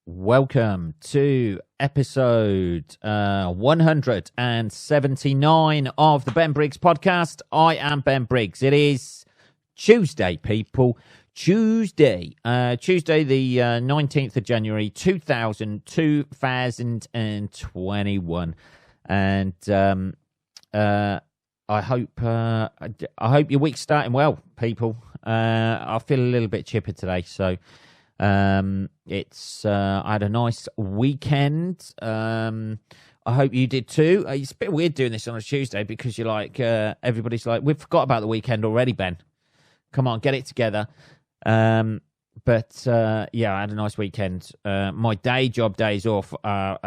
Welcome to episode 179 of the Ben Briggs podcast. I am Ben Briggs. It is Tuesday, people. Tuesday the 19th of January, 2021. And I hope your week's starting well, people. I feel a little bit chipper today, so I had a nice weekend. I hope you did too. It's a bit weird doing this on a Tuesday because you're like, everybody's like, we've forgot about the weekend already, Ben. Come on, get it together. Yeah, I had a nice weekend. My day job days off are,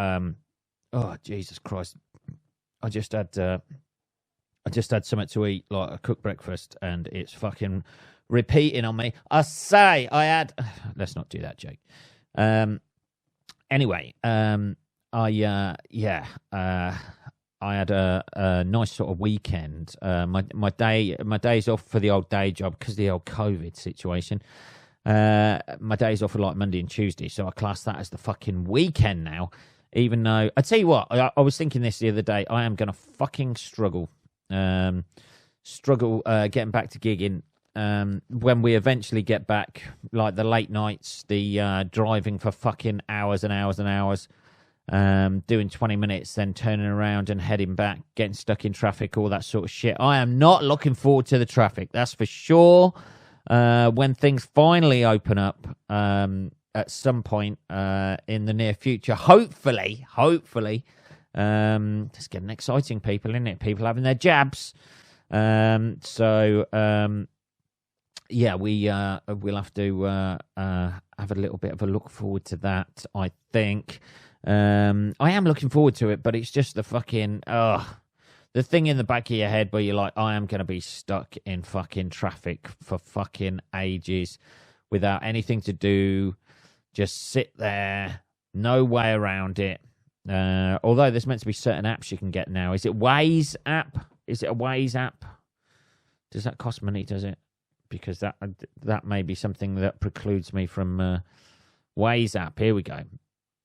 oh, Jesus Christ. I just had something to eat, like a cooked breakfast, and it's fucking repeating on me. Let's not do that, Jake. Anyway, I had a nice sort of weekend. My days off for the old day job because of the old COVID situation. My days off are like Monday and Tuesday, so I class that as the fucking weekend now. Even though I tell you what, I was thinking this the other day. I am gonna fucking struggle getting back to gigging. When we eventually get back, like the late nights, the driving for fucking hours and hours and hours, doing 20 minutes, then turning around and heading back, getting stuck in traffic, all that sort of shit. I am not looking forward to the traffic, that's for sure. When things finally open up at some point in the near future, hopefully, it's getting exciting, people, isn't it? People having their jabs. Yeah, we'll have to have a little bit of a look forward to that, I think. I am looking forward to it, but it's just the fucking, the thing in the back of your head where you're like, I am going to be stuck in fucking traffic for fucking ages without anything to do. Just sit there, no way around it. Although there's meant to be certain apps you can get now. Is it Waze app? Is it a Waze app? Does that cost money, does it? Because that may be something that precludes me from Waze app. Here we go.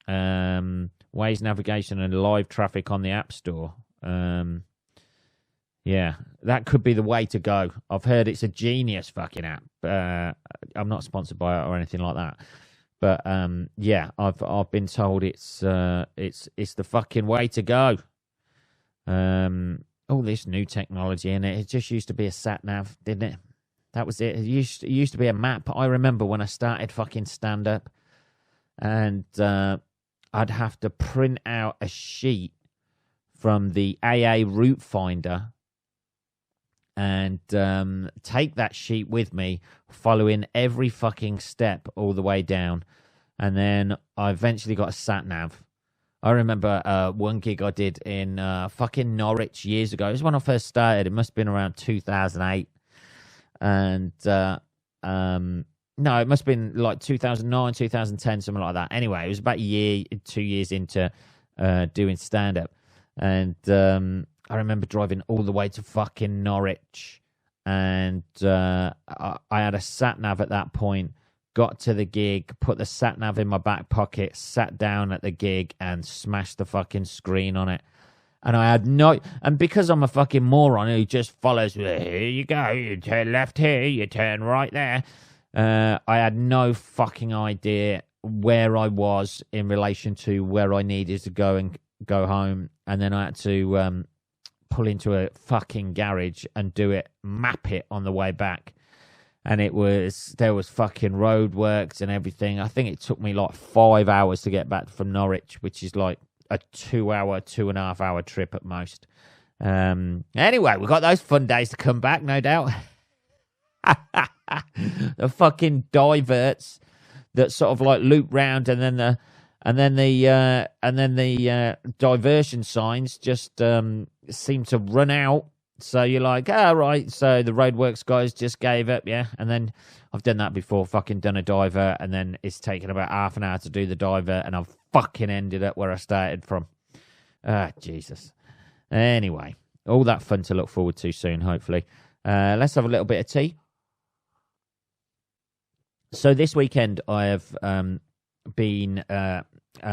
Waze navigation and live traffic on the App Store. Yeah, that could be the way to go. I've heard it's a genius fucking app. I'm not sponsored by it or anything like that. But yeah, I've been told it's the fucking way to go. All this new technology in it. It just used to be a sat nav, didn't it? That was it. It used to be a map. I remember when I started fucking stand-up, and I'd have to print out a sheet from the AA route finder and take that sheet with me, following every fucking step all the way down. And then I eventually got a sat-nav. I remember one gig I did in fucking Norwich years ago. It was when I first started. It must have been around 2008. And no, it must have been like 2009, 2010, something like that. Anyway, it was about 2 years into doing stand-up. And I remember driving all the way to fucking Norwich. And I had a sat-nav at that point. Got to the gig, put the sat-nav in my back pocket, sat down at the gig and smashed the fucking screen on it. And I had and because I'm a fucking moron who just follows, here you go, you turn left here, you turn right there. I had no fucking idea where I was in relation to where I needed to go and go home. And then I had to pull into a fucking garage and map it on the way back. And there was fucking roadworks and everything. I think it took me like 5 hours to get back from Norwich, which is like a 2.5 hour trip at most. Anyway, we've got those fun days to come back, no doubt. The fucking diverts that sort of like loop round, and then the diversion signs just seem to run out. So you're like, right. So the roadworks guys just gave up, yeah. And then I've done that before, fucking done a diver, and then it's taken about half an hour to do the diver, and I've fucking ended up where I started from. Jesus. Anyway, all that fun to look forward to soon, hopefully. Let's have a little bit of tea. So this weekend I have been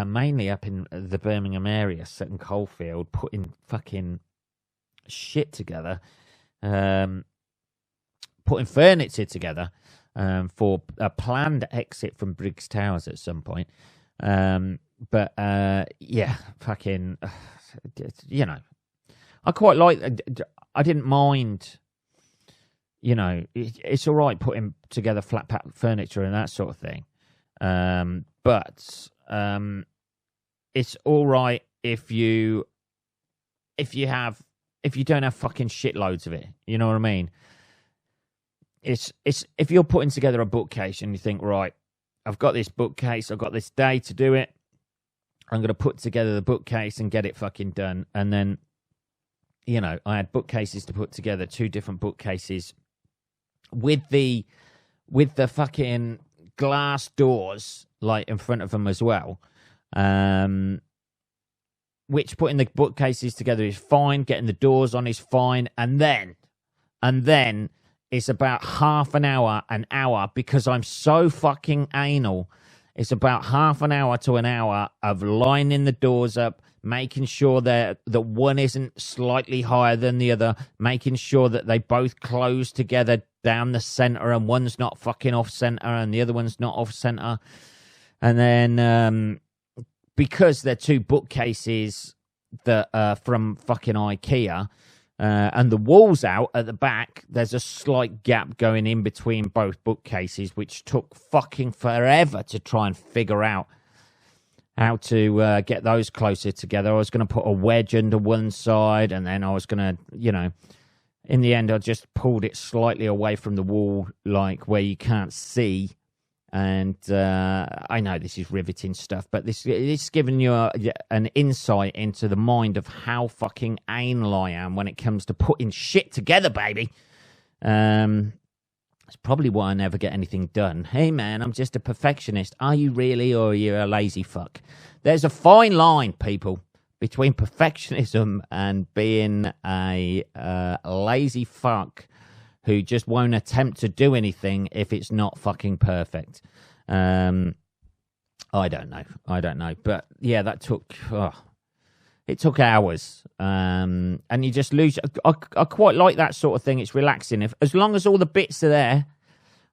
mainly up in the Birmingham area, Sutton Coldfield, putting fucking shit together, putting furniture together for a planned exit from Briggs Towers at some point. But yeah, fucking, you know, I quite like. I didn't mind. You know, it's all right putting together flat pack furniture and that sort of thing. But it's all right if you don't have fucking shitloads of it. You know what I mean? It's if you're putting together a bookcase and you think, right, I've got this bookcase, I've got this day to do it. I'm going to put together the bookcase and get it fucking done. And then, you know, I had bookcases to put together, 2 different bookcases with the fucking glass doors like in front of them as well. Which putting the bookcases together is fine, getting the doors on is fine, and then it's about half an hour, because I'm so fucking anal. It's about half an hour to an hour of lining the doors up, making sure that one isn't slightly higher than the other, making sure that they both close together down the center and one's not fucking off center and the other one's not off center. And then because they're 2 bookcases that are from fucking IKEA, and the wall's out at the back, there's a slight gap going in between both bookcases, which took fucking forever to try and figure out how to get those closer together. I was going to put a wedge under one side, and then I was going to, you know, in the end, I just pulled it slightly away from the wall, like where you can't see. And I know this is riveting stuff, but it's giving you an insight into the mind of how fucking anal I am when it comes to putting shit together, baby. It's probably why I never get anything done. Hey, man, I'm just a perfectionist. Are you really, or are you a lazy fuck? There's a fine line, people, between perfectionism and being a lazy fuck who just won't attempt to do anything if it's not fucking perfect. I don't know. But yeah, that took, it took hours. And you just lose. I quite like that sort of thing. It's relaxing. As long as all the bits are there,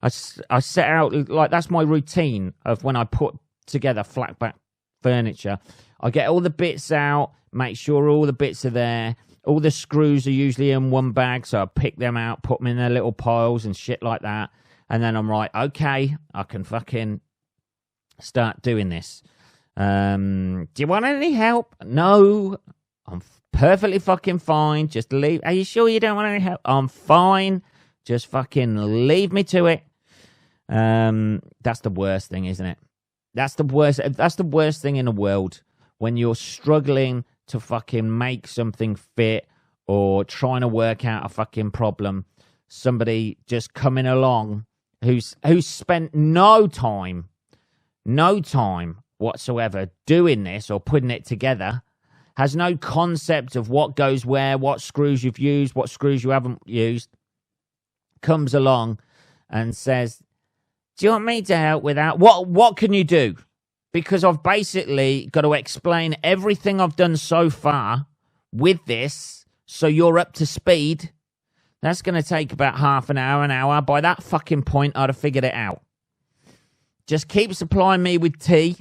I set out, like, that's my routine of when I put together flat back furniture. I get all the bits out, make sure all the bits are there. All the screws are usually in one bag, so I pick them out, put them in their little piles and shit like that. And then I'm right, okay, I can fucking start doing this. Do you want any help? No, I'm perfectly fucking fine. Just leave. Are you sure you don't want any help? I'm fine. Just fucking leave me to it. That's the worst thing, isn't it? That's the worst thing in the world, when you're struggling to fucking make something fit or trying to work out a fucking problem. Somebody just coming along who's spent no time whatsoever doing this or putting it together, has no concept of what goes where, what screws you've used, what screws you haven't used, comes along and says, do you want me to help with that? What can you do? Because I've basically got to explain everything I've done so far with this, so you're up to speed. That's going to take about half an hour. By that fucking point, I'd have figured it out. Just keep supplying me with tea.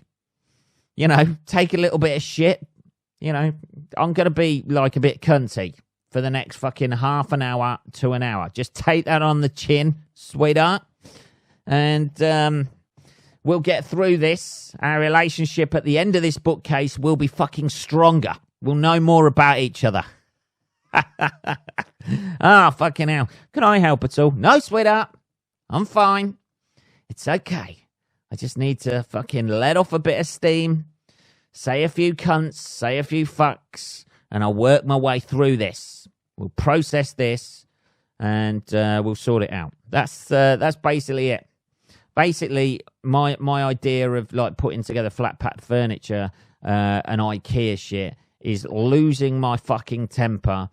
You know, take a little bit of shit. You know, I'm going to be like a bit cunty for the next fucking half an hour to an hour. Just take that on the chin, sweetheart. And we'll get through this. Our relationship at the end of this bookcase will be fucking stronger. We'll know more about each other. Fucking hell. Can I help at all? No, sweetheart. I'm fine. It's okay. I just need to fucking let off a bit of steam, say a few cunts, say a few fucks, and I'll work my way through this. We'll process this, and we'll sort it out. That's basically it. Basically, my idea of like putting together flat pack furniture and IKEA shit is losing my fucking temper,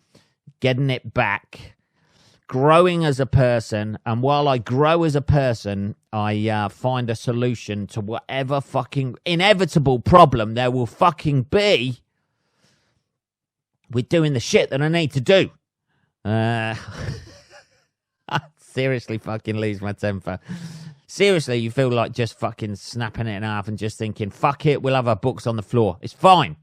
getting it back, growing as a person, and while I grow as a person, I find a solution to whatever fucking inevitable problem there will fucking be with doing the shit that I need to do. I seriously fucking lose my temper. Seriously, you feel like just fucking snapping it in half and just thinking, fuck it, we'll have our books on the floor. It's fine.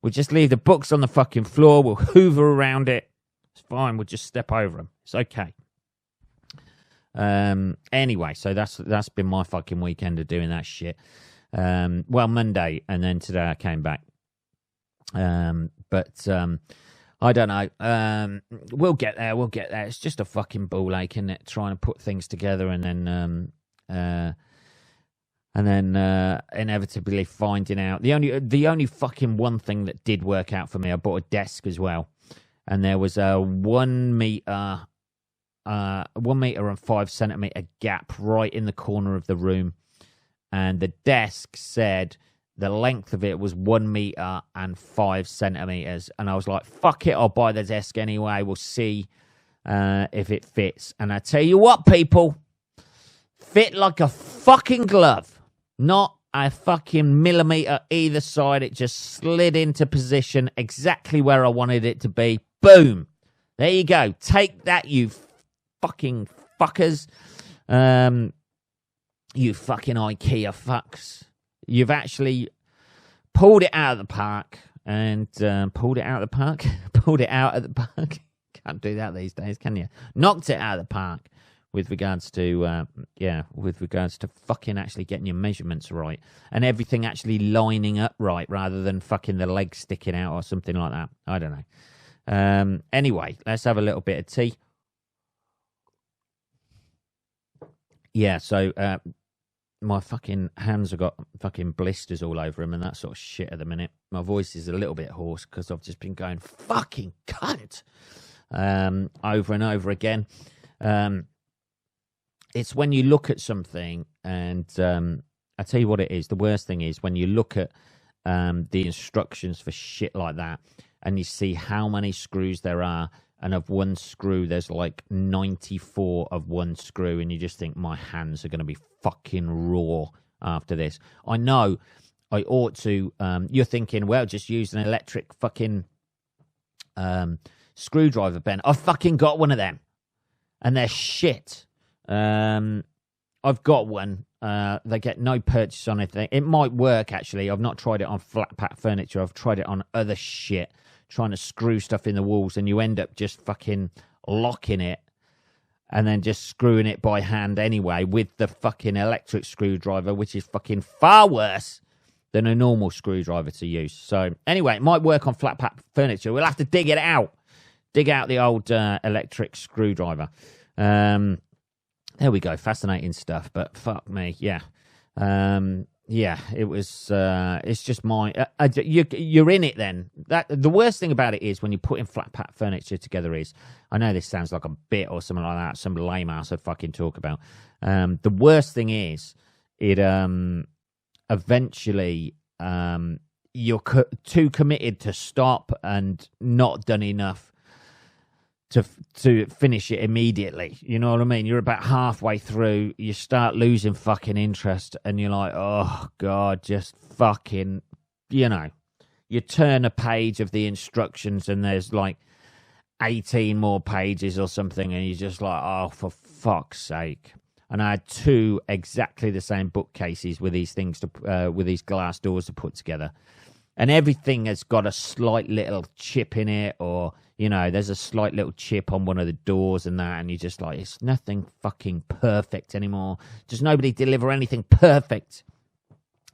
We'll just leave the books on the fucking floor. We'll hoover around it. It's fine. We'll just step over them. It's okay. Anyway, so that's been my fucking weekend of doing that shit. Well, Monday, and then today I came back. But I don't know. We'll get there. We'll get there. It's just a fucking ball ache, isn't it? Trying to put things together and then inevitably finding out the only fucking one thing that did work out for me. I bought a desk as well, and there was a 1 meter, 1 meter and 5 centimeter gap right in the corner of the room, and the desk said the length of it was 1 meter and 5 centimeters, and I was like, "Fuck it, I'll buy the desk anyway. We'll see if it fits." And I tell you what, people, fit like a fucking glove. Not a fucking millimeter either side. It just slid into position exactly where I wanted it to be. Boom. There you go. Take that, you fucking fuckers. You fucking IKEA fucks. You've actually pulled it out of the park and pulled it out of the park. Pulled it out of the park. Can't do that these days, can you? Knocked it out of the park. With regards to fucking actually getting your measurements right and everything actually lining up right rather than fucking the legs sticking out or something like that. I don't know. Anyway, let's have a little bit of tea. Yeah, so my fucking hands have got fucking blisters all over them and that sort of shit at the minute. My voice is a little bit hoarse because I've just been going fucking cunt over and over again. It's when you look at something, and I tell you what it is. The worst thing is when you look at the instructions for shit like that, and you see how many screws there are, and of one screw there's like 94 of one screw, and you just think my hands are going to be fucking raw after this. I know I ought to. You're thinking, well, just use an electric fucking screwdriver, Ben. I've fucking got one of them, and they're shit. I've got one. They get no purchase on anything. It might work, actually. I've not tried it on flat pack furniture. I've tried it on other shit, trying to screw stuff in the walls, and you end up just fucking locking it and then just screwing it by hand anyway with the fucking electric screwdriver, which is fucking far worse than a normal screwdriver to use. So anyway, it might work on flat pack furniture. We'll have to dig it out. Dig out the old electric screwdriver. There we go, fascinating stuff. But fuck me, yeah, it was. It's just you're in it then. That the worst thing about it is when you're putting flat pack furniture together is. I know this sounds like a bit or something like that. Some lame ass I'd fucking talk about. The worst thing is it. Eventually, you're too committed to stop and not done enough to finish it immediately. You know what I mean? You're about halfway through, you start losing fucking interest, and you're like, oh God, just fucking, you turn a page of the instructions and there's like 18 more pages or something, and you're just like, oh, for fuck's sake. And I had 2 exactly the same bookcases with these things with these glass doors to put together. And everything has got a slight little chip in it, or, there's a slight little chip on one of the doors and that, and you're just like, it's nothing fucking perfect anymore. Does nobody deliver anything perfect?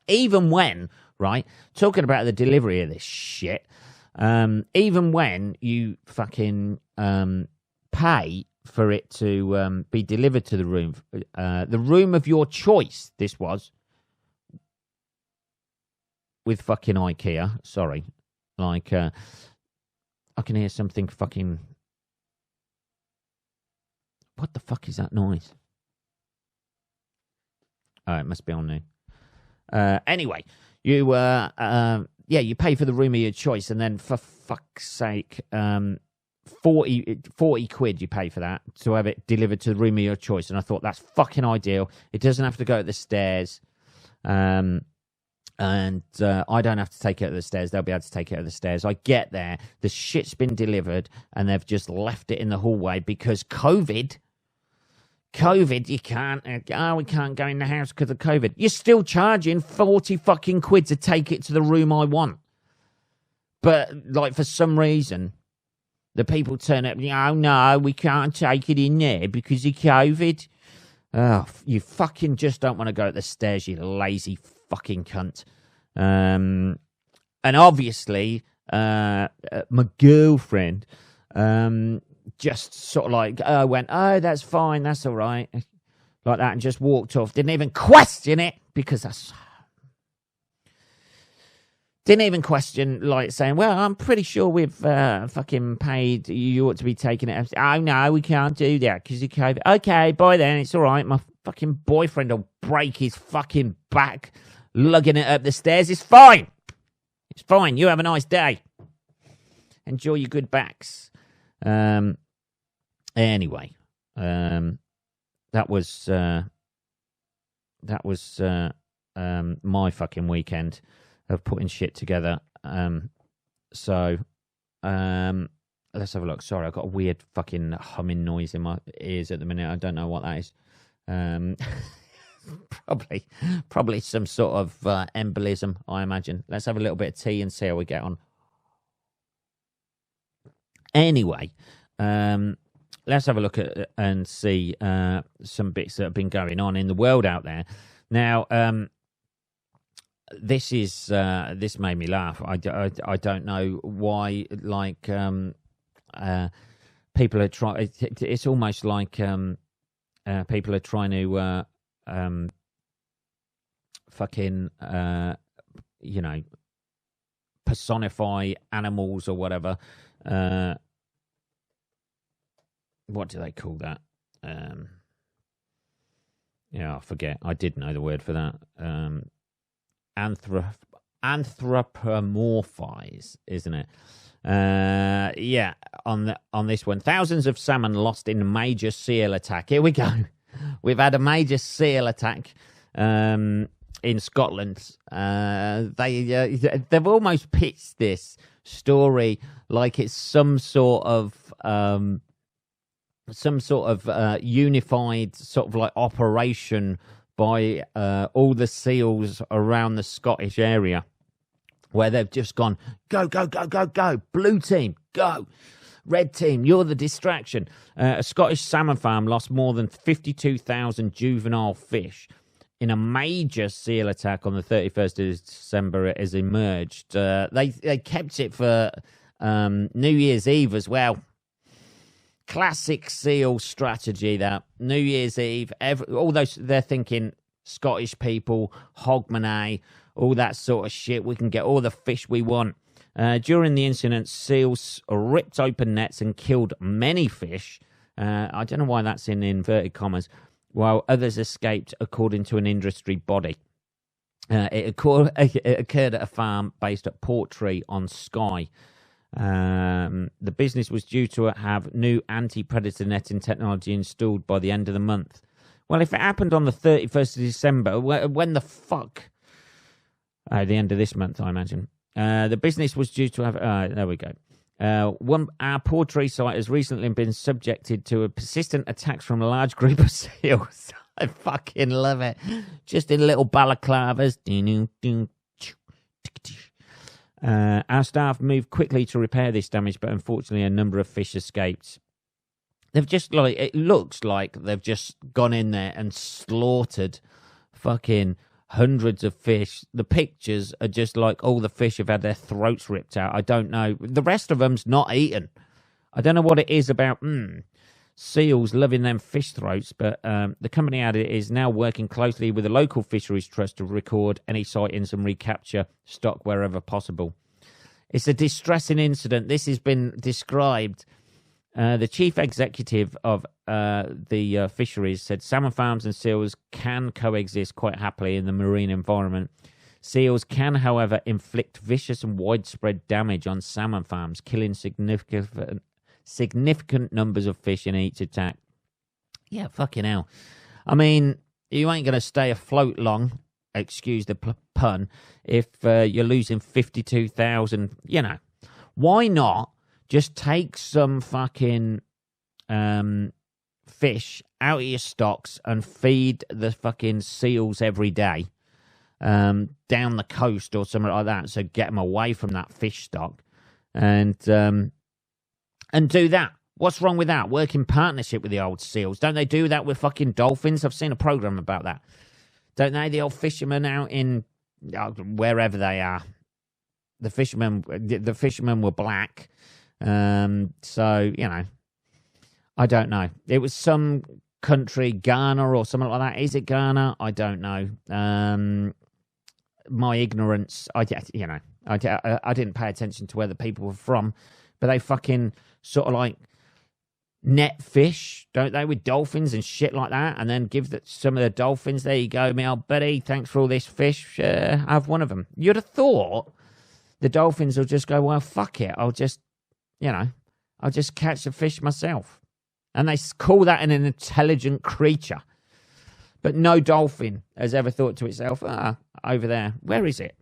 Even when, right, talking about the delivery of this shit, even when you fucking pay for it to be delivered to the room of your choice, this was, with fucking IKEA, sorry. Like, I can hear something fucking... What the fuck is that noise? Oh, it must be on there. Anyway, you pay for the room of your choice, and then for fuck's sake, 40 quid you pay for that to have it delivered to the room of your choice. And I thought, that's fucking ideal. It doesn't have to go up the stairs. And I don't have to take it up the stairs. They'll be able to take it up the stairs. I get there, the shit's been delivered, and they've just left it in the hallway because COVID, you can't, we can't go in the house because of COVID. You're still charging 40 fucking quid to take it to the room I want. But, like, for some reason, the people turn up, oh, no, we can't take it in there because of COVID. Oh, you fucking just don't want to go up the stairs, you lazy fucking cunt. And obviously, my girlfriend just sort of like went, oh, that's fine, that's all right, like that, and just walked off. Didn't even question it, because that's... Didn't even question, like, saying, well, I'm pretty sure we've fucking paid, you ought to be taking it. Oh, no, we can't do that because you COVID. Okay, bye then, it's all right. My fucking boyfriend will break his fucking back lugging it up the stairs. It's fine. It's fine. You have a nice day. Enjoy your good backs. Anyway, that was my fucking weekend of putting shit together. So let's have a look. Sorry, I've got a weird fucking humming noise in my ears at the minute. I don't know what that is. Probably some sort of embolism, I imagine. Let's have a little bit of tea and see how we get on. Anyway, let's have a look at and see some bits that have been going on in the world out there. Now, this made me laugh. I don't know why. Like, people are trying. It's almost like people are trying to fucking personify animals or whatever. What do they call that? I forget. I did know the word for that. Anthropomorphize, isn't it? On this one, thousands of salmon lost in a major seal attack. Here we go. We've had a major seal attack in Scotland. They've almost pitched this story like it's some sort of unified sort of like operation by all the seals around the Scottish area, where they've just gone, go, go, go, go, go, blue team, go, red team, you're the distraction. A Scottish salmon farm lost more than 52,000 juvenile fish in a major seal attack on the 31st of December. It has emerged. They kept it for New Year's Eve as well. Classic seal strategy, that. New Year's Eve, all those, they're thinking Scottish people, hogmanay, all that sort of shit. We can get all the fish we want. During the incident, seals ripped open nets and killed many fish. I don't know why that's in inverted commas, while others escaped, according to an industry body. It occurred at a farm based at Portree on Skye. The business was due to have new anti-predator netting technology installed by the end of the month. Well, if it happened on the 31st of December, when the fuck? The end of this month, I imagine. The business was due to have... there we go. Our Portree site has recently been subjected to a persistent attacks from a large group of seals. I fucking love it. Just in little balaclavas. Our staff moved quickly to repair this damage, but unfortunately a number of fish escaped. They've just, like, it looks like they've just gone in there and slaughtered fucking hundreds of fish. The pictures are just like all the fish have had their throats ripped out. I don't know. The rest of them's not eaten. I don't know what it is about seals loving them fish throats, but the company added it is now working closely with the local fisheries trust to record any sightings and recapture stock wherever possible. It's a distressing incident. This has been described. The chief executive of the fisheries said salmon farms and seals can coexist quite happily in the marine environment. Seals can, however, inflict vicious and widespread damage on salmon farms, killing significant significant numbers of fish in each attack. Yeah, fucking hell. I mean, you ain't going to stay afloat long, excuse the pun, if you're losing 52,000, you know. Why not just take some fucking fish out of your stocks and feed the fucking seals every day down the coast or something like that, so get them away from that fish stock and do that. What's wrong with that? Work in partnership with the old seals. Don't they do that with fucking dolphins? I've seen a program about that. Don't they? The old fishermen out in wherever they are. The fishermen were black. So, you know, I don't know. It was some country, Ghana or something like that. Is it Ghana? I don't know. My ignorance, I didn't pay attention to where the people were from, but they fucking sort of like net fish, don't they, with dolphins and shit like that, and then give some of the dolphins, there you go, my old buddy, thanks for all this fish, have one of them. You'd have thought the dolphins will just go, well, fuck it, I'll just catch the fish myself. And they call that an intelligent creature. But no dolphin has ever thought to itself, over there, where is it?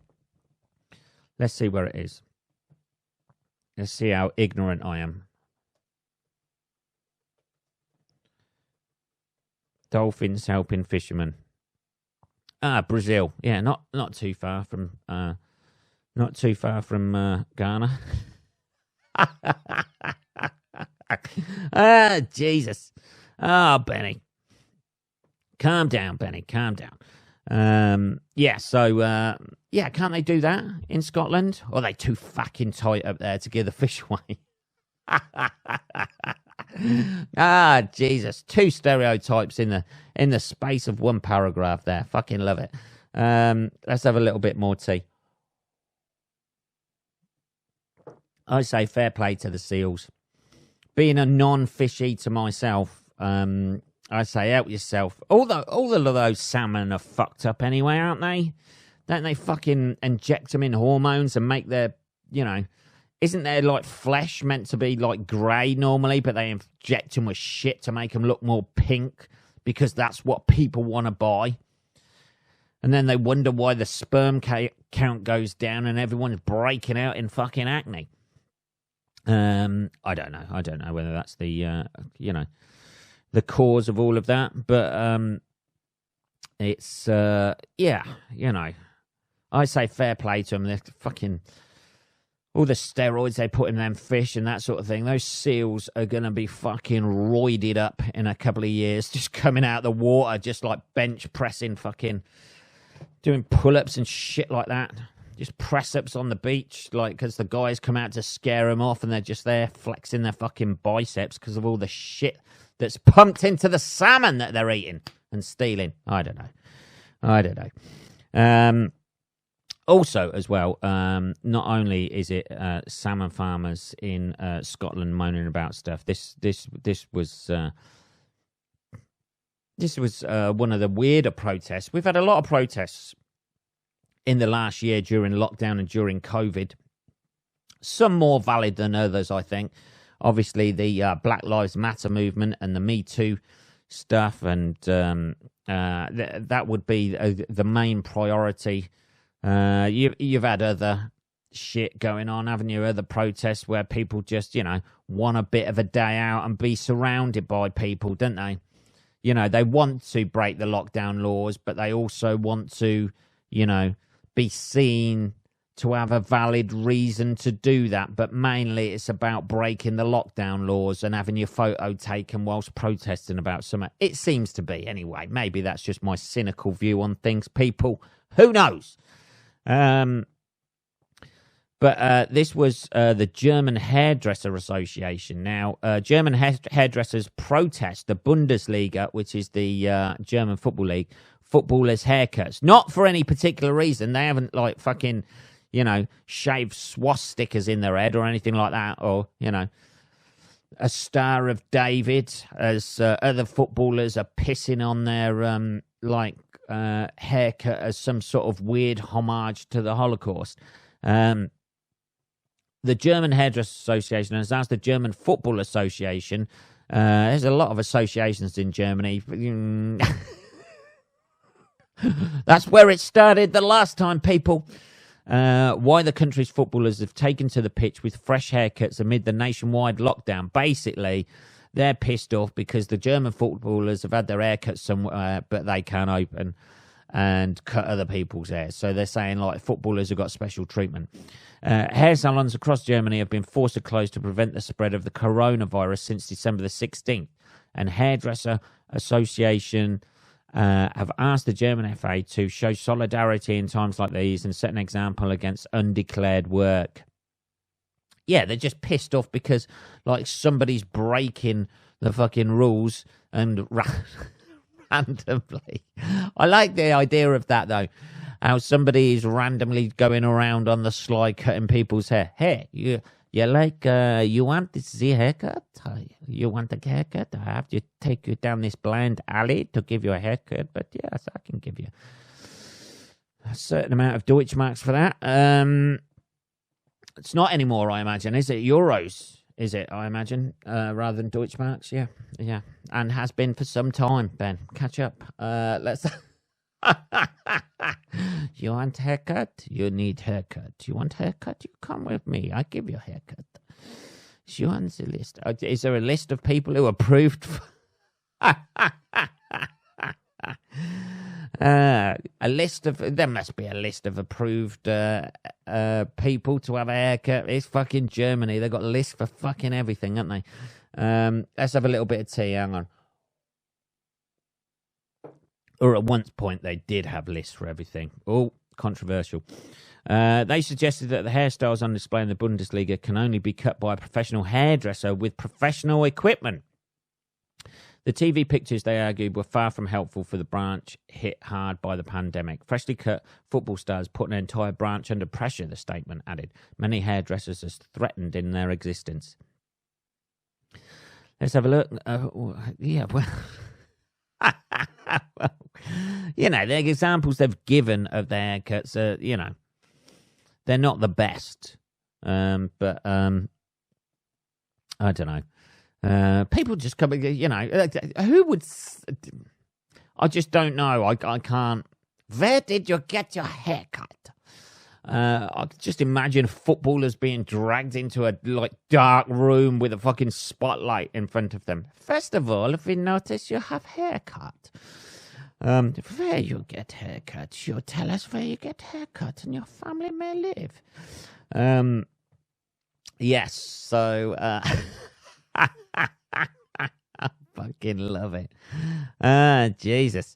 Let's see where it is. Let's see how ignorant I am. Dolphins helping fishermen. Brazil. Yeah, not too far from Ghana. Jesus. Oh, Benny. Calm down, Benny. Calm down. Can't they do that in Scotland? Or are they too fucking tight up there to give the fish away? Jesus. 2 stereotypes in the space of 1 paragraph there. Fucking love it. Let's have a little bit more tea. I say fair play to the seals. Being a non-fish eater myself, I say help yourself. All of those salmon are fucked up anyway, aren't they? Don't they fucking inject them in hormones and make their, isn't their like flesh meant to be like grey normally, but they inject them with shit to make them look more pink because that's what people want to buy. And then they wonder why the sperm count goes down and everyone's breaking out in fucking acne. I don't know whether that's the the cause of all of that, but it's I say fair play to them. They're fucking all the steroids they put in them fish and that sort of thing. Those seals are gonna be fucking roided up in a couple of years, just coming out of the water, just like bench pressing, fucking doing pull-ups and shit like that. Just press-ups on the beach, like, because the guys come out to scare them off and they're just there flexing their fucking biceps because of all the shit that's pumped into the salmon that they're eating and stealing. I don't know. Also, as well, not only is it salmon farmers in Scotland moaning about stuff, this was one of the weirder protests. We've had a lot of protests in the last year during lockdown and during COVID. Some more valid than others, I think. Obviously, the Black Lives Matter movement and the Me Too stuff, and that would be the main priority. You've had other shit going on, haven't you? Other protests where people just, want a bit of a day out and be surrounded by people, don't they? They want to break the lockdown laws, but they also want to, be seen to have a valid reason to do that. But mainly it's about breaking the lockdown laws and having your photo taken whilst protesting about something. It seems to be, anyway. Maybe that's just my cynical view on things, people. Who knows? But this was the German Hairdresser Association. Now, German hairdressers protest the Bundesliga, which is the German football league, footballers' haircuts. Not for any particular reason. They haven't, like, fucking, shaved swastikas in their head or anything like that. Or, a Star of David, as other footballers are pissing on their, haircut as some sort of weird homage to the Holocaust. The German Hairdressers Association has asked the German Football Association. There's a lot of associations in Germany. That's where it started the last time, people. Why the country's footballers have taken to the pitch with fresh haircuts amid the nationwide lockdown. Basically, they're pissed off because the German footballers have had their haircuts somewhere, but they can't open and cut other people's hair. So they're saying, like, footballers have got special treatment. Hair salons across Germany have been forced to close to prevent the spread of the coronavirus since December the 16th. And Hairdresser Association have asked the German FA to show solidarity in times like these and set an example against undeclared work. Yeah, they're just pissed off because, like, somebody's breaking the fucking rules and randomly. I like the idea of that, though. How somebody is randomly going around on the sly cutting people's hair. Hey, you like, you want this haircut? You want a haircut? I have to take you down this blind alley to give you a haircut. But yes, I can give you a certain amount of Deutschmarks for that. It's not anymore, I imagine. Is it euros? Is it, I imagine, rather than Deutschmarks? Yeah. And has been for some time, Ben. Catch up. Let's... You want haircut? You need haircut. You want haircut? You come with me. I give you a haircut. You want the list? Is there a list of people who approved? A list of... There must be a list of approved people to have a haircut. It's fucking Germany. They've got lists for fucking everything, haven't they? Let's have a little bit of tea. Hang on. Or at one point, they did have lists for everything. Oh, controversial. They suggested that the hairstyles on display in the Bundesliga can only be cut by a professional hairdresser with professional equipment. The TV pictures, they argued, were far from helpful for the branch hit hard by the pandemic. Freshly cut football stars put an entire branch under pressure, the statement added. Many hairdressers are threatened in their existence. Let's have a look. Well... Well, you know, the examples they've given of their haircuts are, you know, they're not the best. But I don't know. People just come, you know, who would... I just don't know. I can't... Where did you get your haircut? I could just imagine footballers being dragged into a dark room with a fucking spotlight in front of them. First of all, if we notice you have haircut, where you get haircut, you tell us where you get haircut, and your family may live. Yes. So I fucking love it. Jesus.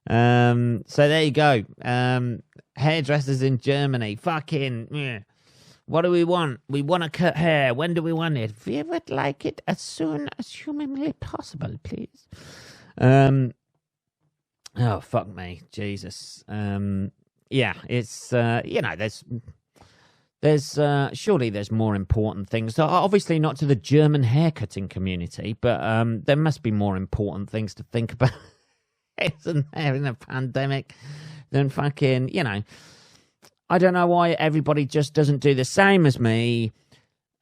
So there you go. Hairdressers in Germany. Fucking, what do we want? We want to cut hair. When do we want it? We would like it as soon as humanly possible, please. Oh, fuck me. Jesus. Yeah, it's, you know, there's surely there's more important things. Obviously not to the German haircutting community, but there must be more important things to think about, isn't there, in a pandemic? Then fucking, you know, I don't know why everybody just doesn't do the same as me.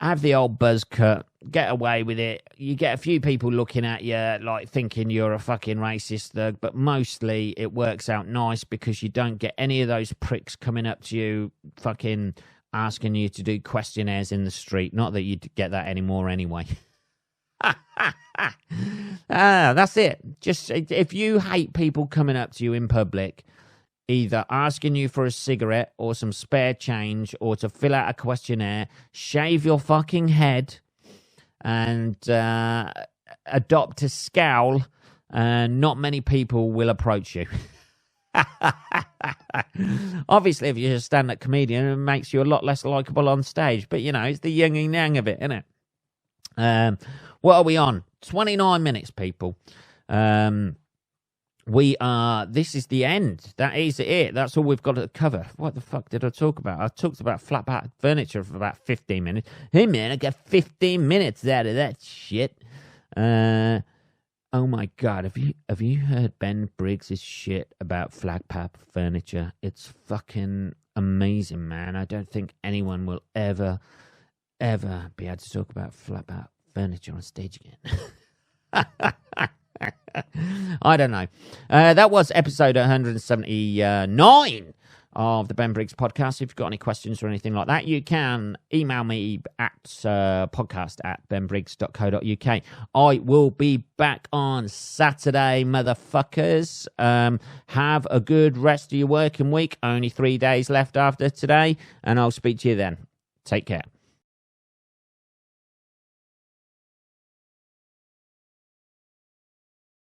Have the old buzz cut, get away with it. You get a few people looking at you like thinking you're a fucking racist thug, but mostly it works out nice because you don't get any of those pricks coming up to you fucking asking you to do questionnaires in the street. Not that you get that anymore anyway. That's it. Just if you hate people coming up to you in public, either asking you for a cigarette or some spare change or to fill out a questionnaire, shave your fucking head and adopt a scowl, and not many people will approach you. Obviously, if you're a stand-up comedian, it makes you a lot less likable on stage. But, you know, it's the yin and yang of it, isn't it? What are we on? 29 minutes, people. This is the end. That is it. That's all we've got to cover. What the fuck did I talk about? I talked about flat pack furniture for about 15 minutes. Hey, man, I got 15 minutes out of that shit. Oh, my God. Have you heard Ben Briggs' shit about flat pack furniture? It's fucking amazing, man. I don't think anyone will ever ever be able to talk about flat-out furniture on stage again. I don't know. That was episode 179 of the Ben Briggs podcast. If you've got any questions or anything like that, you can email me at podcast@benbriggs.co.uk. I will be back on Saturday, motherfuckers. Have a good rest of your working week. Only 3 days left after today, and I'll speak to you then. Take care.